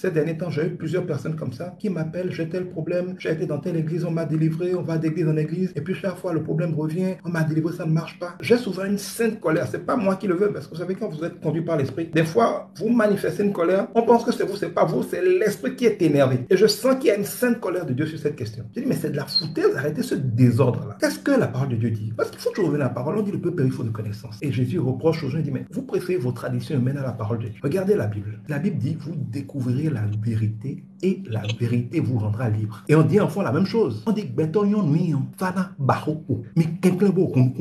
Ces derniers temps, j'ai eu plusieurs personnes comme ça qui m'appellent, j'ai tel problème, j'ai été dans telle église, on m'a délivré, on va d'église en église, et puis chaque fois le problème revient, on m'a délivré, ça ne marche pas. J'ai souvent une sainte colère, c'est pas moi qui le veux, parce que vous savez, quand vous êtes conduit par l'esprit, des fois, vous manifestez une colère, on pense que c'est pas vous, c'est l'esprit qui est énervé. Et je sens qu'il y a une sainte colère de Dieu sur cette question. Je dis, mais c'est de la foutaise, arrêtez ce désordre-là. Qu'est-ce que la parole de Dieu dit? Parce qu'il faut toujours revenir à la parole, on dit le peuple périt faute de connaissance. Et Jésus reproche aux gens, il dit, mais vous préférez vos traditions humaines à la parole de Dieu. Regardez la Bible. La Bible dit, vous découvrirez la vérité et la vérité vous rendra libre. Et on dit en fond la même chose. On dit,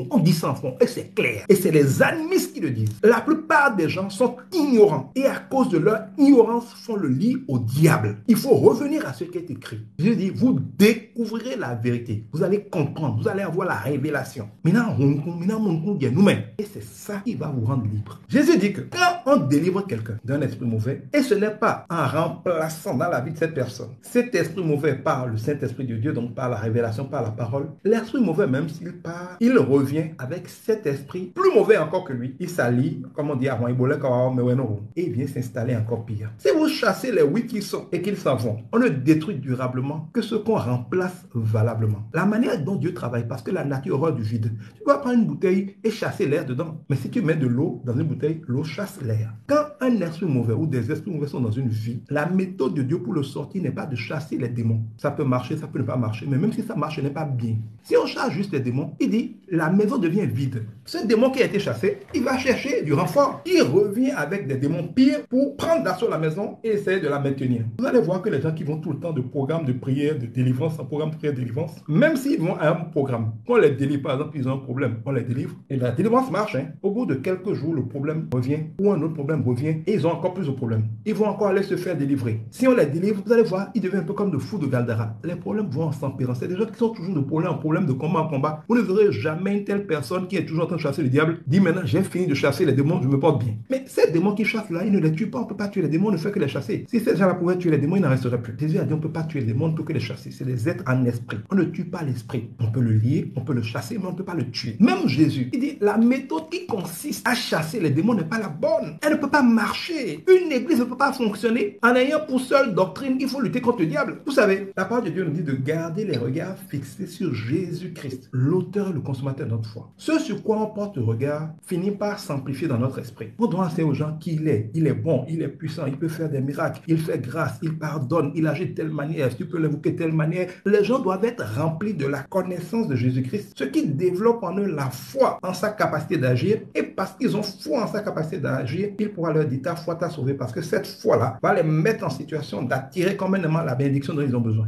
on dit ça en fond, et c'est clair. Et c'est les animistes qui le disent. La plupart des gens sont ignorants. Et à cause de leur ignorance, font le lit au diable. Il faut revenir à ce qui est écrit. Jésus dit, vous découvrirez la vérité. Vous allez comprendre, vous allez avoir la révélation. Et c'est ça qui va vous rendre libre. Jésus dit que quand on délivre quelqu'un d'un esprit mauvais, et ce n'est pas en remplaçant dans la vie de cette personne cet esprit mauvais par le Saint-Esprit de Dieu, donc par la révélation, par la parole, l'esprit mauvais, même s'il part, il revient avec cet esprit plus mauvais encore que lui. Il s'allie, comme on dit avant, et il vient s'installer encore pire. Si vous chassez les oui qui sont et qu'ils s'en vont, on ne détruit durablement que ce qu'on remplace valablement. La manière dont Dieu travaille, parce que la nature horreur du vide. Tu vas prendre une bouteille et chasser l'air dedans. Mais si tu mets de l'eau dans une bouteille, l'eau chasse l'air. Quand un esprit mauvais ou des esprits mauvais sont dans une vie, la méthode de Dieu pour le sortir n'est pas de chasser les démons. Ça peut marcher, ça peut ne pas marcher, mais même si ça marche, ce n'est pas bien. Si on chasse juste les démons, il dit, la maison devient vide. Ce démon qui a été chassé, il va chercher du renfort. Il revient avec des démons pires pour prendre d'assaut la maison et essayer de la maintenir. Vous allez voir que les gens qui vont tout le temps de programme de prière, de délivrance, en programme de prière, de délivrance, même s'ils vont à un programme, on les délivre, par exemple, ils ont un problème, on les délivre, et la délivrance marche. Au bout de quelques jours, le problème revient, ou un autre problème revient, et ils ont encore plus de problèmes. Ils vont encore aller se faire délivrer. Si on les délivre, vous allez voir, ils deviennent un peu comme le fou de Galdara. Les problèmes vont s'empirer. C'est des gens qui sont toujours de problème en problème, de combat en combat. Vous ne verrez jamais une telle personne qui est toujours en train de chasser le diable, dit maintenant, j'ai fini de chasser les démons, je me porte bien. Mais ces démons qui chassent là, ils ne les tuent pas, on ne peut pas tuer les démons, on ne fait que les chasser. Si ces gens-là pouvaient tuer les démons, il n'en resterait plus. Jésus a dit, on ne peut pas tuer les démons, on ne peut que les chasser. C'est des êtres en esprit. On ne tue pas l'esprit. On peut le lier, on peut le chasser, mais on ne peut pas le tuer. Même Jésus, il dit, la méthode qui consiste à chasser les démons n'est pas la bonne. Elle ne peut pas marcher. Une église ne peut pas fonctionner en ayant pour seule doctrine qu'il faut lutter contre le diable. Vous savez, la parole de Dieu nous dit de garder les regards fixés sur Jésus-Christ, l'auteur et le consommateur de notre foi. Ce sur quoi on porte le regard finit par s'amplifier dans notre esprit. On doit enseigner aux gens qui il est bon, il est puissant, il peut faire des miracles, il fait grâce, il pardonne, il agit de telle manière, tu peux l'évoquer de telle manière. Les gens doivent être remplis de la connaissance de Jésus-Christ, ce qui développe en eux la foi en sa capacité d'agir, et parce qu'ils ont foi en sa capacité d'agir, il pourra leur dire ta foi t'a sauvé, parce que cette foi-là va les mettre en situation d'attirer complètement la bénédiction dont ils ont besoin.